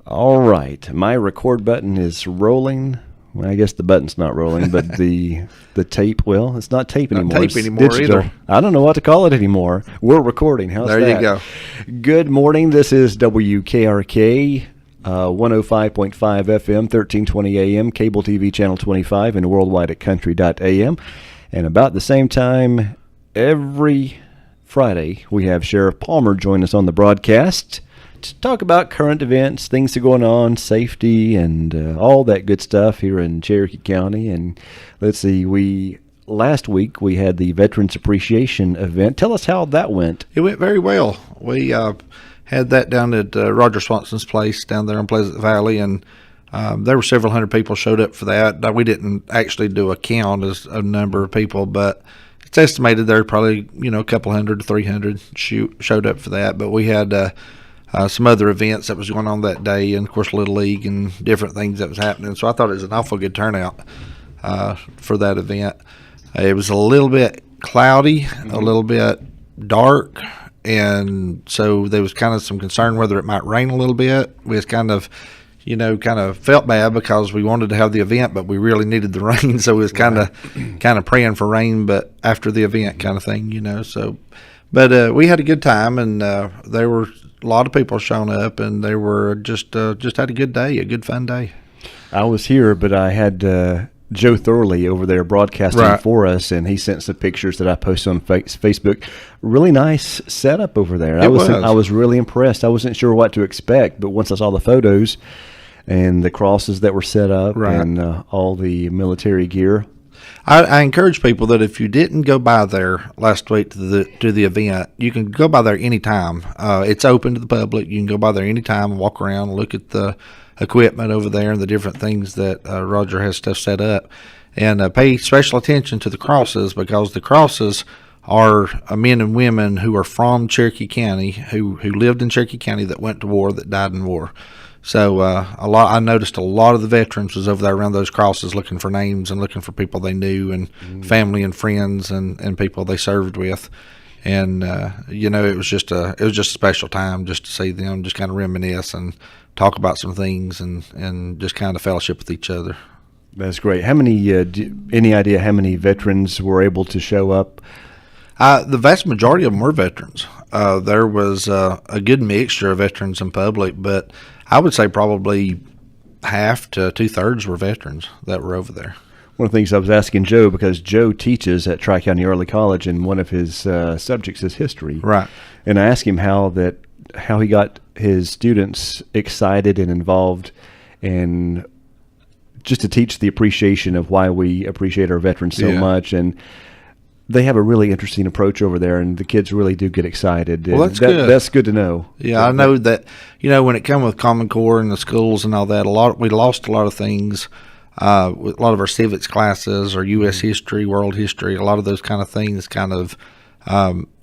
All right, my record button is rolling. Well, I guess the button's not rolling, but the tape, well, it's not tape anymore. Not tape it's anymore digital. either. I don't know what to call it anymore. We're recording. How's there that? you go. Good morning. This is WKRK, 105.5 FM, 1320 AM, cable TV channel 25, and worldwide at country.am. And about the same time every Friday, we have Sheriff Palmer join us on the broadcast to talk about current events, things that are going on, safety, and all that good stuff here in Cherokee County. And let's see, last week we had the Veterans Appreciation event. Tell us how that went. It went very well. We had that down at Roger Swanson's place down there in Pleasant Valley, and there were several hundred people showed up for that. We didn't actually do a count as a number of people, but it's estimated there probably a couple hundred to 300 showed up for that. But we had some other events that was going on that day, and of course Little League and different things that was happening. So I thought it was an awful good turnout for that event. It was a little bit cloudy, a little bit dark, and so there was kind of some concern whether it might rain a little bit. We was kind of felt bad because we wanted to have the event, but we really needed the rain, so we was kind of praying for rain, but after the event kind of thing, So, but we had a good time, and there were a lot of people showing up, and they were just had a good day, a good fun day. I was here, but I had Joe Thorley over there broadcasting for us, and he sent some pictures that I posted on Facebook. Really nice setup over there. I was really impressed. I wasn't sure what to expect, but once I saw the photos and the crosses that were set up and all the military gear, I encourage people that if you didn't go by there last week to the event, you can go by there anytime. It's open to the public. You can go by there anytime and walk around and look at the equipment over there and the different things that Roger has stuff set up. And pay special attention to the crosses, because the crosses are men and women who are from Cherokee County, who lived in Cherokee County, that went to war, that died in war. So I noticed a lot of the veterans was over there around those crosses looking for names and looking for people they knew, and family and friends and people they served with. And it was just a special time just to see them, just kind of reminisce and talk about some things and just kind of fellowship with each other. That's great. How many? Any idea how many veterans were able to show up? The vast majority of them were veterans. There was a good mixture of veterans and public, but I would say probably half to 2/3 were veterans that were over there. One of the things I was asking Joe, because Joe teaches at Tri-County Early College, and one of his subjects is history. Right. And I asked him how he got his students excited and involved, and just to teach the appreciation of why we appreciate our veterans so much. And they have a really interesting approach over there, and the kids really do get excited. Well, that's good. That's good to know. Yeah, I know that, when it came with Common Core and the schools and all that, we lost a lot of things. A lot of our civics classes, or U.S. history, world history, a lot of those kind of things kind of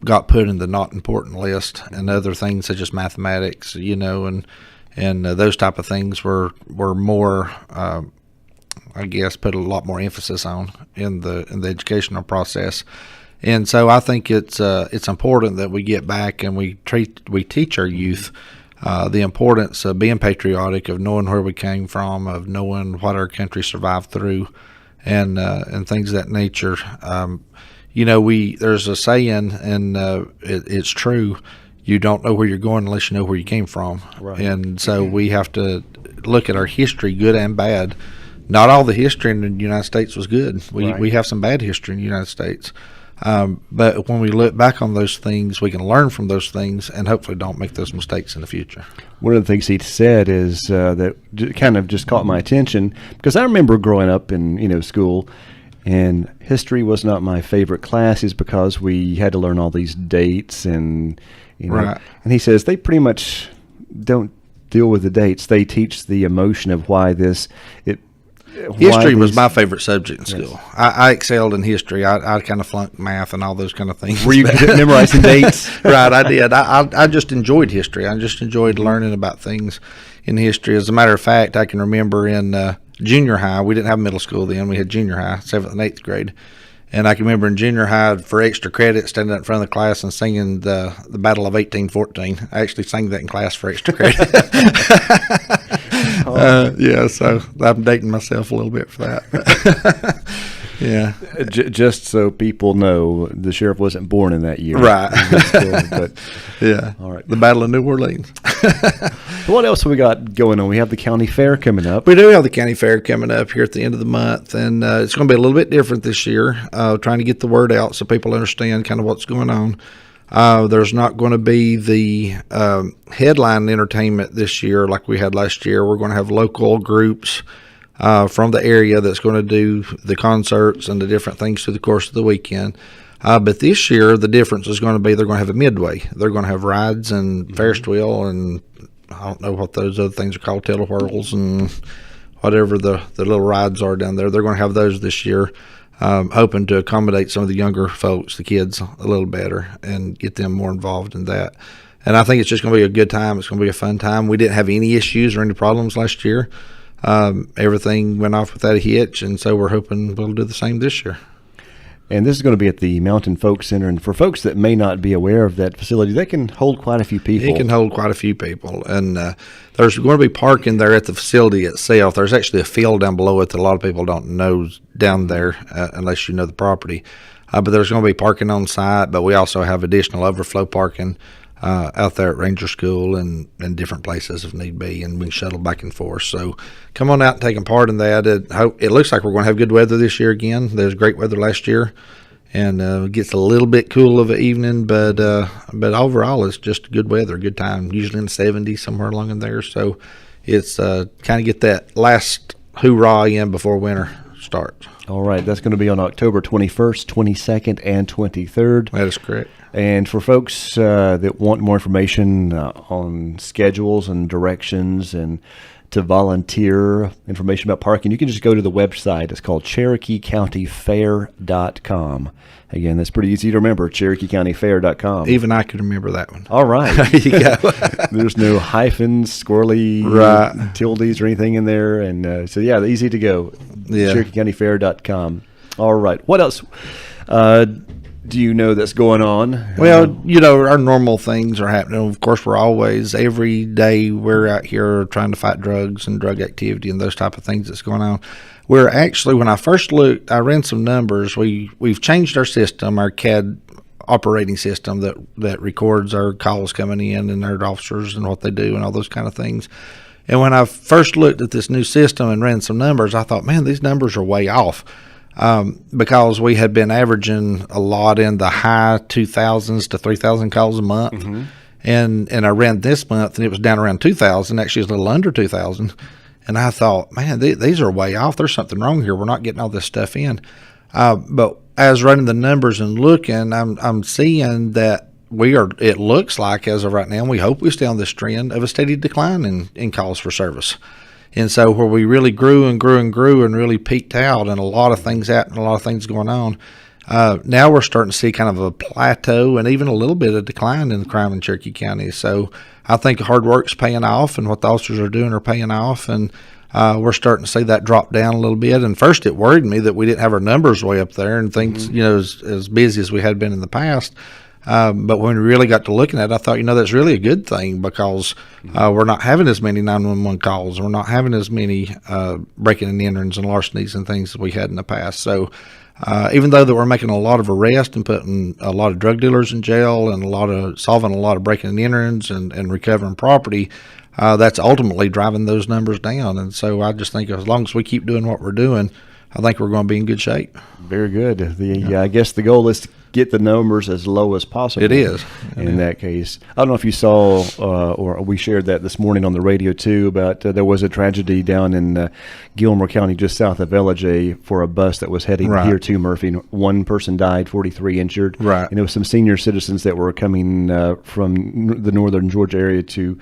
got put in the not important list, and other things such as mathematics, and those type of things were more, I guess, put a lot more emphasis on in the educational process. And so I think it's important that we get back and we teach our youth the importance of being patriotic, of knowing where we came from, of knowing what our country survived through, and things of that nature. There's a saying, and it's true: you don't know where you're going unless you know where you came from. Right. And so we have to look at our history, good and bad. Not all the history in the United States was good. We have some bad history in the United States. But when we look back on those things, we can learn from those things and hopefully don't make those mistakes in the future. One of the things he said is that kind of just caught my attention, because I remember growing up in school, and history was not my favorite classes because we had to learn all these dates and Right. And he says they pretty much don't deal with the dates. They teach the emotion of why History was my favorite subject in school. I excelled in history. I kind of flunked math and all those kind of things. Were you memorizing dates? Right, I did. I just enjoyed history. I just enjoyed learning about things in history. As a matter of fact, I can remember in junior high, we didn't have middle school then. We had junior high, 7th and 8th grade. And I can remember in junior high, for extra credit, standing up in front of the class and singing the Battle of 1814. I actually sang that in class for extra credit. Yeah, so I'm dating myself a little bit for that. Yeah. Just so people know, the sheriff wasn't born in that year. Right. But, Yeah. all right. The Battle of New Orleans. What else we got going on? We have the county fair coming up. We do have the county fair coming up here at the end of the month, and it's going to be a little bit different this year, trying to get the word out so people understand kind of what's going on. There's not going to be the headline entertainment this year like we had last year. We're going to have local groups from the area that's going to do the concerts and the different things through the course of the weekend. But this year, the difference is going to be they're going to have a midway. They're going to have rides and Ferris wheel and I don't know what those other things are called, tail whirls and whatever the little rides are down there. They're going to have those this year, hoping to accommodate some of the younger folks, the kids, a little better and get them more involved in that. And I think it's just going to be a good time. It's going to be a fun time. We didn't have any issues or any problems last year. Everything went off without a hitch, and so we're hoping we'll do the same this year. And this is going to be at the Mountain Folk Center. And for folks that may not be aware of that facility, they can hold quite a few people. It can hold quite a few people. And there's going to be parking there at the facility itself. There's actually a field down below it that a lot of people don't know down there unless you know the property. But there's going to be parking on site, but we also have additional overflow parking out there at Ranger School and different places if need be, and we can shuttle back and forth. So come on out and take part in that. It looks like we're going to have good weather this year again. There's great weather last year, and it gets a little bit cool of an evening, but overall it's just good weather, good time, usually in the 70s, somewhere along in there. So it's kind of get that last hoorah in before winter starts. All right, that's going to be on October 21st, 22nd, and 23rd. That is correct. And for folks that want more information on schedules and directions and to volunteer, information about parking, you can just go to the website. It's called CherokeeCountyFair.com. Again, that's pretty easy to remember, CherokeeCountyFair.com. Even I could remember that one. All right. There you go. There's no hyphens, squirrely Right. tildes or anything in there. And so, yeah, easy to go. Yeah. CherokeeCountyFair.com. All right. What else do you know that's going on? Well, our normal things are happening. Of course, every day we're out here trying to fight drugs and drug activity and those type of things that's going on. We're actually, when I first looked, I ran some numbers. We've changed our system, our CAD operating system that records our calls coming in and our officers and what they do and all those kind of things. And when I first looked at this new system and ran some numbers, I thought, man, these numbers are way off. Because we had been averaging a lot in the high 2,000s to 3,000 calls a month. Mm-hmm. And I ran this month and it was down around 2,000, actually it was a little under 2,000. And I thought, man, these are way off. There's something wrong here. We're not getting all this stuff in. But as running the numbers and looking, I'm seeing that it looks like as of right now, and we hope we stay on this trend of a steady decline in calls for service. And so where we really grew and grew and grew and really peaked out and a lot of things happened, a lot of things going on, now we're starting to see kind of a plateau and even a little bit of decline in the crime in Cherokee County. So I think hard work's paying off and what the officers are doing are paying off, and we're starting to see that drop down a little bit. And first it worried me that we didn't have our numbers way up there and things, as busy as we had been in the past. But when we really got to looking at it, I thought, that's really a good thing because we're not having as many 911 calls. We're not having as many breaking and enterings and larcenies and things as we had in the past. So even though that we're making a lot of arrests and putting a lot of drug dealers in jail and solving a lot of breaking and enterings and recovering property, that's ultimately driving those numbers down. And so I just think as long as we keep doing what we're doing, I think we're going to be in good shape. Very good. I guess the goal is to get the numbers as low as possible. It is. In that case. I don't know if you saw or we shared that this morning on the radio too about there was a tragedy down in Gilmore County just south of LJ for a bus that was heading here to Murphy. One person died, 43 injured. Right. And it was some senior citizens that were coming from the northern Georgia area to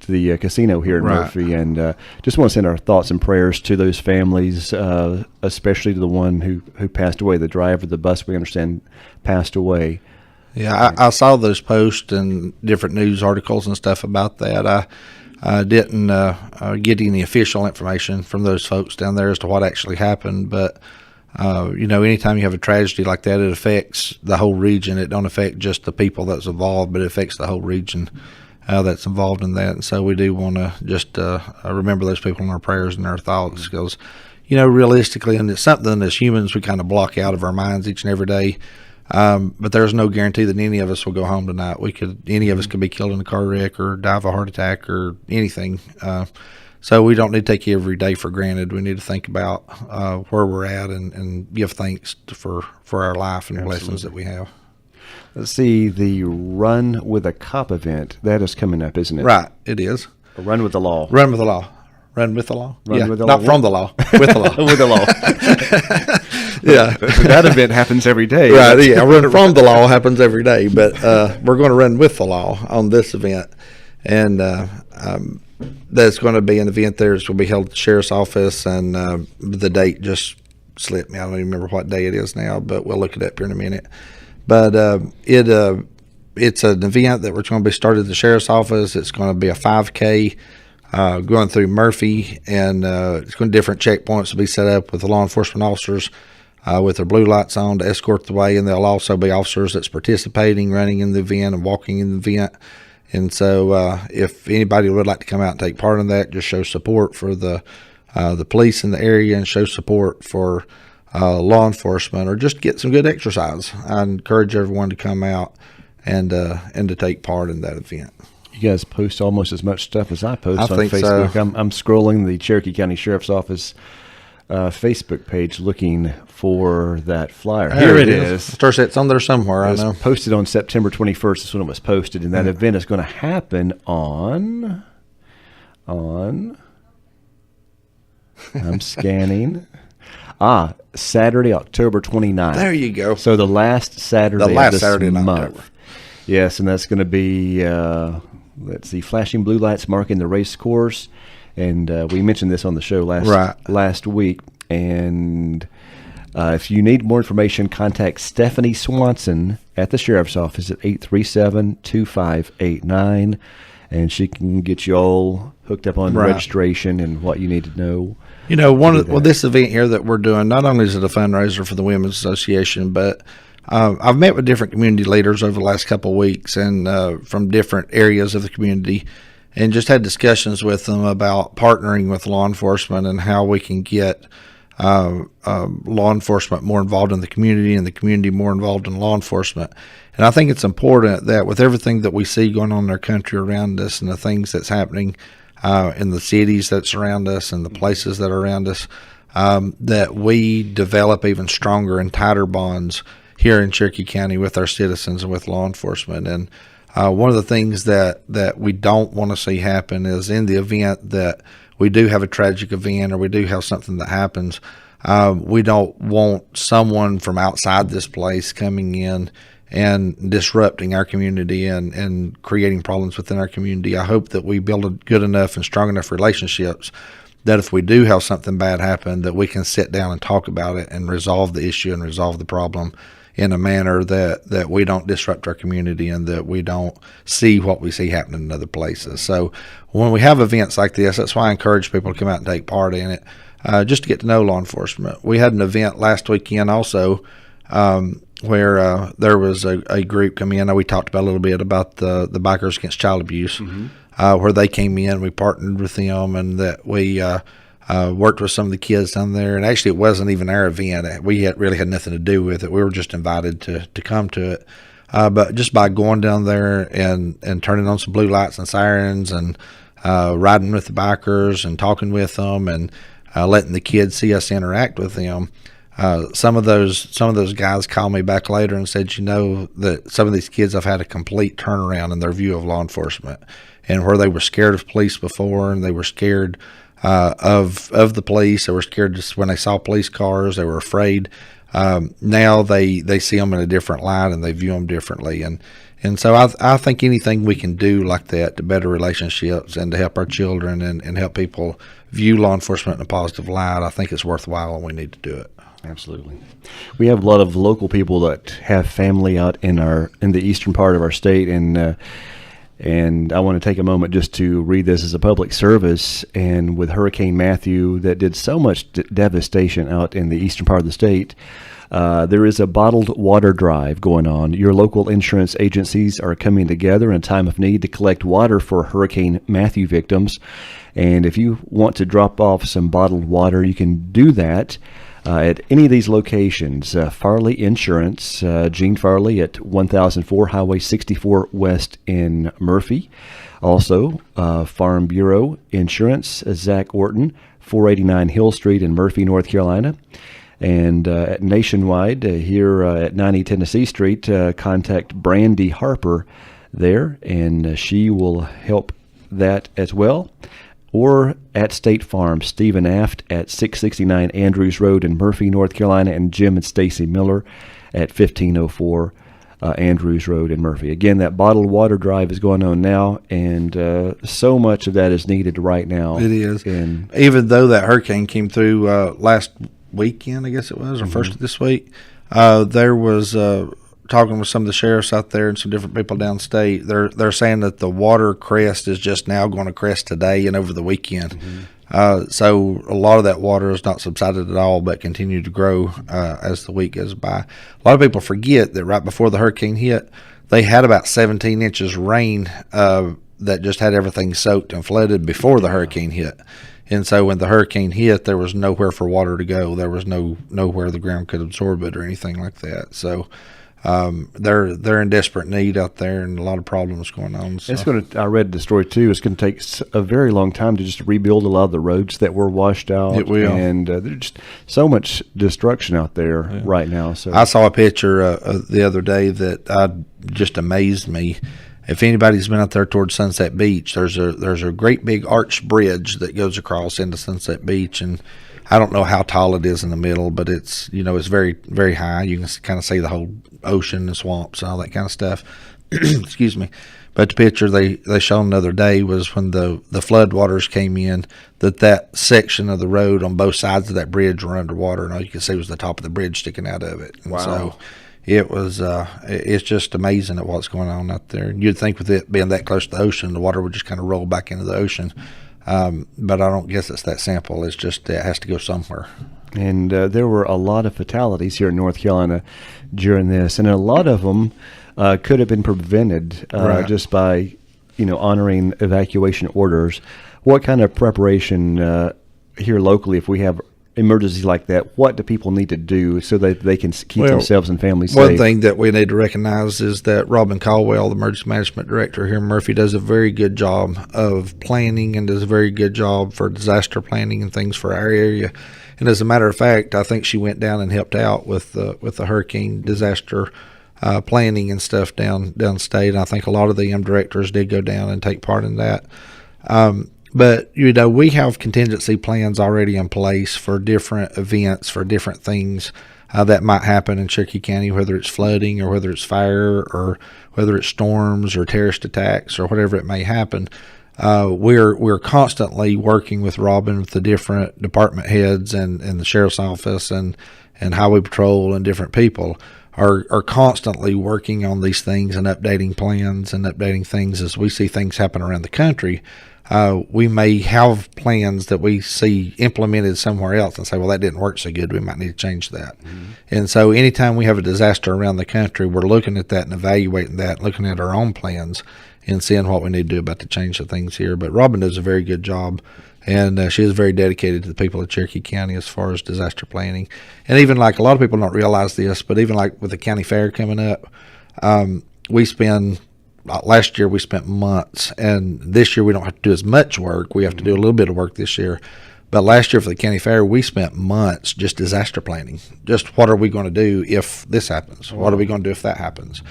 the casino here in Murphy, and just want to send our thoughts and prayers to those families, especially to the one who passed away. The driver of the bus, we understand, passed away. Yeah, I saw those posts and different news articles and stuff about that. I didn't get any official information from those folks down there as to what actually happened, but anytime you have a tragedy like that, it affects the whole region. It don't affect just the people that's involved, but it affects the whole region. that's involved in that. And so we do want to just remember those people in our prayers and our thoughts, because, realistically, and it's something as humans we kind of block out of our minds each and every day. But there's no guarantee that any of us will go home tonight. Any of us could be killed in a car wreck or die of a heart attack or anything. So we don't need to take every day for granted. We need to think about where we're at and give thanks for our life and the blessings that we have. Let's see, the Run with a Cop event, that is coming up, isn't it? Right, it is. Run with the Law. Run with the law. Run with the law. Run with the law. Not from the law, with the law. With the law. Yeah. That event happens every day. Right, yeah. Run from the law happens every day, but we're going to run with the law on this event. And that's going to be an event there. It's going to be held at the sheriff's office, and the date just slipped me. I don't even remember what day it is now, but we'll look it up here in a minute. But it's an event that we're going to be started at the sheriff's office. It's going to be a 5K going through Murphy, and it's going to different checkpoints to be set up with the law enforcement officers with their blue lights on to escort the way, and there'll also be officers that's participating, running in the event and walking in the event. And so if anybody would like to come out and take part in that, just show support for the police in the area and show support for law enforcement, or just get some good exercise. I encourage everyone to come out and to take part in that event. You guys post almost as much stuff as I post on think Facebook. so. I'm scrolling the Cherokee County Sheriff's Office Facebook page looking for that flyer. Here it is. Starts, it's on there somewhere, It I was know. posted on September 21st. That's when it was posted, and that event is going to happen on. I'm scanning. Saturday, October 29th. There you go. So the last Saturday The last of this Saturday in month. October. Yes, and that's going to be, let's see, flashing blue lights marking the race course. And we mentioned this on the show last week. And if you need more information, contact Stephanie Swanson at the Sheriff's Office at 837-2589. And she can get you all hooked up on registration and what you need to know. This event here that we're doing, not only is it a fundraiser for the Women's Association, but I've met with different community leaders over the last couple of weeks, and from different areas of the community, and just had discussions with them about partnering with law enforcement and how we can get law enforcement more involved in the community and the community more involved in law enforcement. And I think it's important that with everything that we see going on in our country around us and the things that's happening in the cities that surround us and the places that are around us, that we develop even stronger and tighter bonds here in Cherokee County with our citizens and with law enforcement. And one of the things that we don't want to see happen is, in the event that we do have a tragic event or we do have something that happens, we don't want someone from outside this place coming in and disrupting our community and creating problems within our community. I hope that we build good enough and strong enough relationships that if we do have something bad happen, that we can sit down and talk about it and resolve the issue and resolve the problem in a manner that we don't disrupt our community and that we don't see what we see happening in other places. So when we have events like this, that's why I encourage people to come out and take part in it, just to get to know law enforcement. We had an event last weekend also where there was a group come in. We talked about a little bit about the Bikers Against Child Abuse, where they came in. We partnered with them, and that we worked with some of the kids down there. And actually, it wasn't even our event. We really had nothing to do with it. We were just invited to come to it. But just by going down there and turning on some blue lights and sirens and riding with the bikers and talking with them and letting the kids see us interact with them, some of those guys called me back later and said, that some of these kids have had a complete turnaround in their view of law enforcement, and where they were scared of police before, and they were scared of the police. They were scared just when they saw police cars. They were afraid. Now they see them in a different light and they view them differently. And so I think anything we can do like that to better relationships and to help our children and help people view law enforcement in a positive light, I think it's worthwhile and we need to do it. Absolutely. We have a lot of local people that have family out in the eastern part of our state, and I want to take a moment just to read this as a public service. And with Hurricane Matthew that did so much devastation out in the eastern part of the state, There is a bottled water drive going on. Your local insurance agencies are coming together in a time of need to collect water for Hurricane Matthew victims. And if you want to drop off some bottled water, you can do that at any of these locations. Farley Insurance, Gene Farley at 1004 Highway 64 West in Murphy. Also, Farm Bureau Insurance, Zach Orton, 489 Hill Street in Murphy, North Carolina. And at Nationwide, here at 90 Tennessee Street, contact Brandy Harper there, and she will help that as well. Or at State Farm, Stephen Aft at 669 Andrews Road in Murphy, North Carolina, and Jim and Stacy Miller at 1504 Andrews Road in Murphy. Again, that bottled water drive is going on now, and so much of that is needed right now. It is. Even though that hurricane came through last weekend, I guess it was, or first of this week, there was talking with some of the sheriffs out there and some different people downstate. They're saying that the water crest is just now going to crest today and over the weekend. So a lot of that water has not subsided at all, but continued to grow as the week goes by. A lot of people forget that right before the hurricane hit, they had about 17 inches rain that just had everything soaked and flooded before the hurricane hit. And so when the hurricane hit, there was nowhere for water to go. There was nowhere the ground could absorb it or anything like that. So they're in desperate need out there, and a lot of problems going on. So. I read the story too. It's going to take a very long time to just rebuild a lot of the roads that were washed out. It will, and there's just so much destruction out there right now. So I saw a picture the other day that just amazed me. If anybody's been out there towards Sunset Beach, there's a great big arch bridge that goes across into Sunset Beach, and I don't know how tall it is in the middle, but it's it's very, very high. You can kind of see the whole ocean and swamps and all that kind of stuff. Excuse me. But the picture they showed the other day was when the flood waters came in, that section of the road on both sides of that bridge were underwater, and all you could see was the top of the bridge sticking out of it. And wow. So it was it's just amazing at what's going on out there. You'd think with it being that close to the ocean, the water would just kind of roll back into the ocean. But I don't guess it's that simple. It's just it has to go somewhere. And there were a lot of fatalities here in North Carolina during this, and a lot of them could have been prevented just by honoring evacuation orders. What kind of preparation here locally, if we have emergencies like that, what do people need to do so that they can keep themselves and families safe? One thing that we need to recognize is that Robin Caldwell, the emergency management director here in Murphy, does a very good job of planning and does a very good job for disaster planning and things for our area. And as a matter of fact, I think she went down and helped out with the hurricane disaster planning and stuff downstate. And I think a lot of the directors did go down and take part in that. But, we have contingency plans already in place for different events, for different things that might happen in Cherokee County, whether it's flooding or whether it's fire or whether it's storms or terrorist attacks or whatever it may happen. We're constantly working with Robin, with the different department heads and the sheriff's office and highway patrol and different people are constantly working on these things and updating plans and updating things as we see things happen around the country. We may have plans that we see implemented somewhere else and say, well, that didn't work so good. We might need to change that. Mm-hmm. And so anytime we have a disaster around the country, we're looking at that and evaluating that, looking at our own plans and seeing what we need to do about to change the things here. But Robin does a very good job, and she is very dedicated to the people of Cherokee County as far as disaster planning. And even like a lot of people don't realize this, but even like with the county fair coming up, last year we spent months, and this year we don't have to do as much work. We have to do a little bit of work this year. But last year for the county fair, we spent months just disaster planning. Just what are we going to do if this happens? What are we going to do if that happens?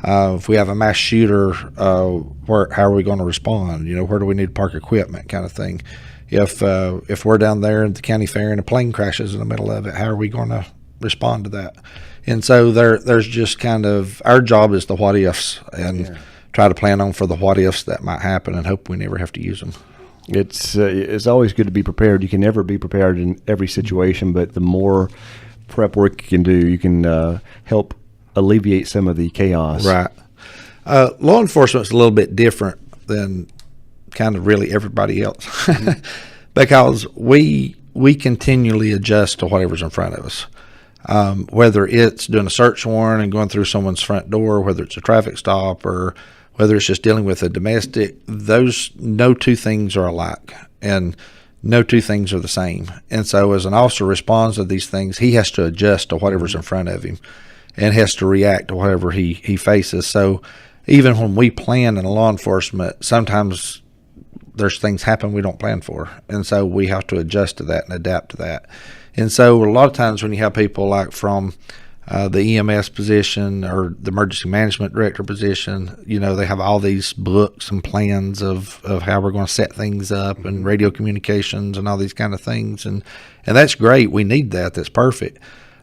If we have a mass shooter, how are we going to respond? Where do we need to park equipment, kind of thing. If we're down there at the county fair and a plane crashes in the middle of it, how are we going to respond to that? And so there's just kind of, our job is the what ifs and try to plan on for the what ifs that might happen and hope we never have to use them. It's always good to be prepared. You can never be prepared in every situation, but the more prep work you can do, you can help alleviate some of the chaos. Right. Law enforcement's a little bit different than kind of really everybody else because we continually adjust to whatever's in front of us. whether it's doing a search warrant and going through someone's front door, whether it's a traffic stop or whether it's just dealing with a domestic, those no two things are alike, and no two things are the same. And so as an officer responds to these things, he has to adjust to whatever's in front of him and has to react to whatever he faces. So even when we plan in law enforcement, sometimes there's things happen we don't plan for. And so we have to adjust to that and adapt to that. And so a lot of times when you have people like from the EMS position or the emergency management director position, they have all these books and plans of how we're going to set things up and radio communications and all these kind of things. And that's great. We need that. That's perfect.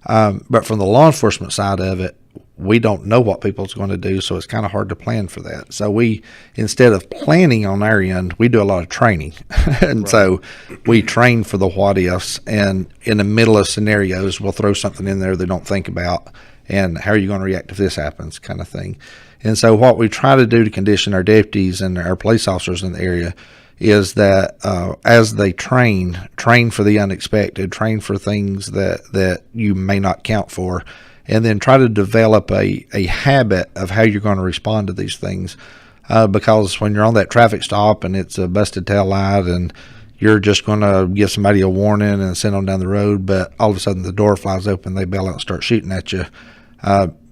But from the law enforcement side of it, we don't know what people's going to do, so it's kind of hard to plan for that. So we, instead of planning on our end, we do a lot of training. And right. So we train for the what ifs, and in the middle of scenarios, we'll throw something in there they don't think about, and how are you going to react if this happens, kind of thing. And so what we try to do to condition our deputies and our police officers in the area is that as they train for the unexpected, train for things that you may not count for, and then try to develop a habit of how you're going to respond to these things. Because when you're on that traffic stop and it's a busted tail light and you're just going to give somebody a warning and send them down the road, but all of a sudden the door flies open, they bail out and start shooting at you.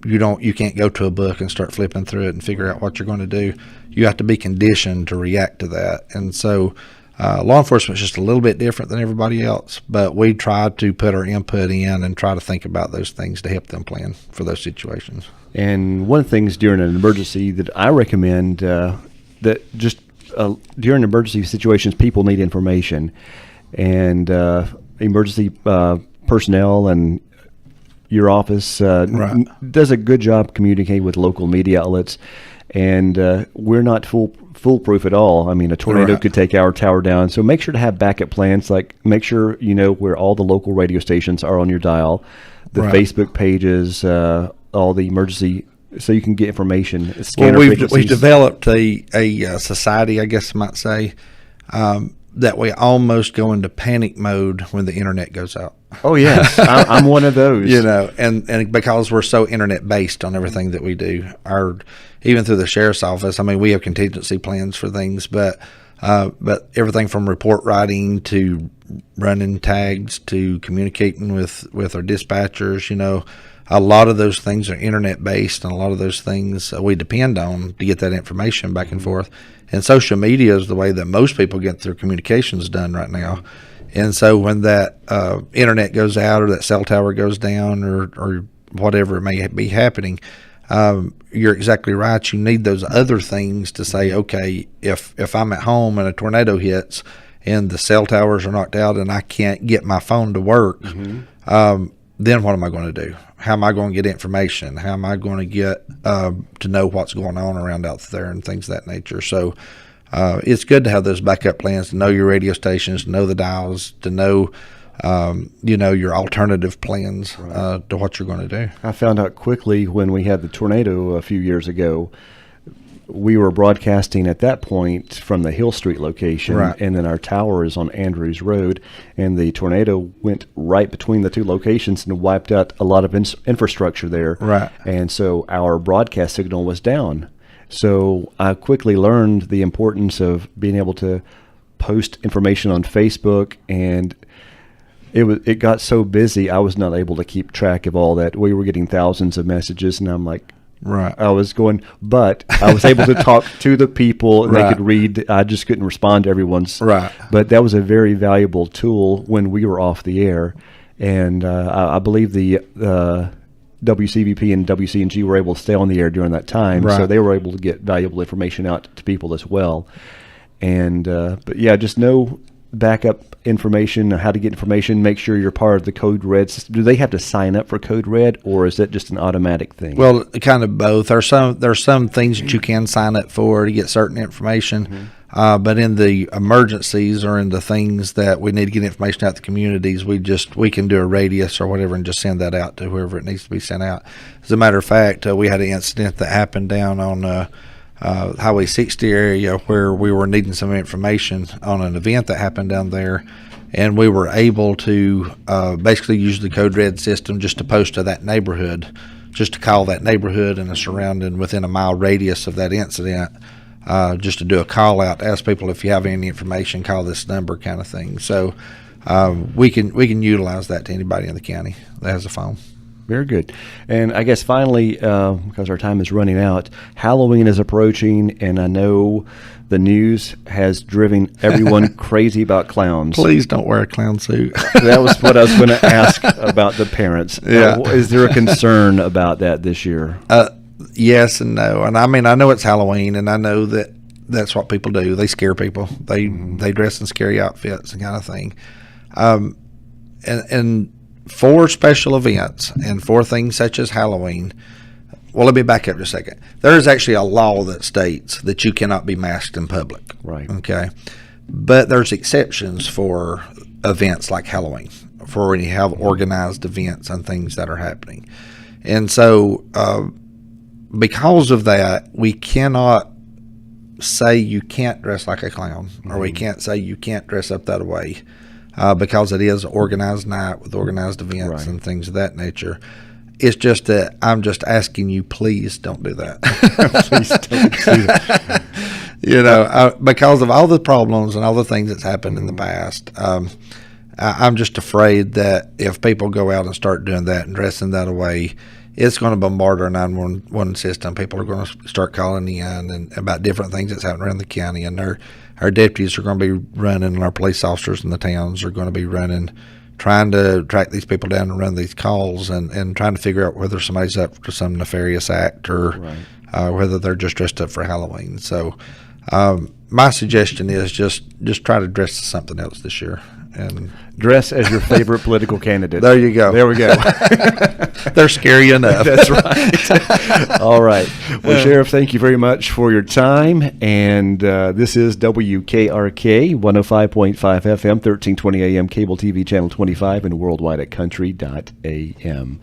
You can't go to a book and start flipping through it and figure out what you're going to do. You have to be conditioned to react to that. And so law enforcement is just a little bit different than everybody else, but we try to put our input in and try to think about those things to help them plan for those situations. And one of the things during an emergency that I recommend that just during emergency situations, people need information, and emergency personnel and your office right. does a good job communicating with local media outlets, and we're not foolproof at all. I mean, a tornado right. could take our tower down, so make sure to have backup plans. Like, make sure you know where all the local radio stations are on your dial, the right. Facebook pages, all the emergency, so you can get information. Well, we've developed a society, I guess I might say, that we almost go into panic mode when the internet goes out. Oh yes, I'm one of those. And because we're so internet based on everything that we do, even through the sheriff's office, I mean, we have contingency plans for things, but everything from report writing to running tags to communicating with our dispatchers, a lot of those things are internet based, and a lot of those things we depend on to get that information back and forth. And social media is the way that most people get their communications done right now. And so when that internet goes out or that cell tower goes down or whatever may be happening, you're exactly right. You need those other things to say, okay, if I'm at home and a tornado hits and the cell towers are knocked out and I can't get my phone to work, then what am I going to do? How am I going to get information? How am I going to get to know what's going on around out there and things of that nature? So it's good to have those backup plans, to know your radio stations, to know the dials, to know your alternative plans to what you're going to do. I found out quickly when we had the tornado a few years ago. We were broadcasting at that point from the Hill Street location, right. And then our tower is on Andrews Road, and the tornado went right between the two locations and wiped out a lot of infrastructure there. Right. And so our broadcast signal was down. So I quickly learned the importance of being able to post information on Facebook, and it got so busy I was not able to keep track of all that. We were getting thousands of messages, and I'm like, right. I was going, but I was able to talk to the people, and right. they could read. I just couldn't respond to everyone's. Right. But that was a very valuable tool when we were off the air, and I believe the WCVP and WCNG were able to stay on the air during that time, right. so they were able to get valuable information out to people as well. And but yeah, just know backup information, how to get information. Make sure you're part of the Code Red system. Do they have to sign up for Code Red, or is that just an automatic thing? Well, kind of both. There's some things that you can sign up for to get certain information, but in the emergencies or in the things that we need to get information out to the communities, we can do a radius or whatever and just send that out to whoever it needs to be sent out. As a matter of fact, we had an incident that happened down on Highway 60 area where we were needing some information on an event that happened down there, and we were able to basically use the Code Red system just to post to that neighborhood, just to call that neighborhood and the surrounding within a mile radius of that incident, just to do a call out, ask people if you have any information, call this number, kind of thing. So we can utilize that to anybody in the county that has a phone. Very good. And I guess finally, because our time is running out, Halloween is approaching, and I know the news has driven everyone crazy about clowns. Please don't wear a clown suit. That was what I was going to ask about the parents. Yeah. Is there a concern about that this year? Yes and no. And I mean, I know it's Halloween, and I know that that's what people do. They scare people. They dress in scary outfits and kind of thing. And for special events and for things such as Halloween, well, let me back up just a second. There is actually a law that states that you cannot be masked in public. Right. Okay. But there's exceptions for events like Halloween, for when you have organized events and things that are happening. And so, because of that, we cannot say you can't dress like a clown, or we can't say you can't dress up that way, because it is an organized night with organized events Right. and things of that nature. It's just that I'm just asking you, please don't do that. Please don't do that. You know, because of all the problems and all the things that's happened in the past. I'm just afraid that if people go out and start doing that and dressing that way, it's going to bombard our 911 system. People are going to start calling in and about different things that's happening around the county, and our deputies are going to be running, and our police officers in the towns are going to be running, trying to track these people down and run these calls, and trying to figure out whether somebody's up for some nefarious act or whether they're just dressed up for Halloween. So my suggestion is just try to dress as something else this year. And Dress as your favorite political candidate. there you go. There we go. They're scary enough. That's right. All right. Well, Sheriff, thank you very much for your time. And this is WKRK 105.5 FM, 1320 AM, cable TV channel 25, and worldwide at country.am.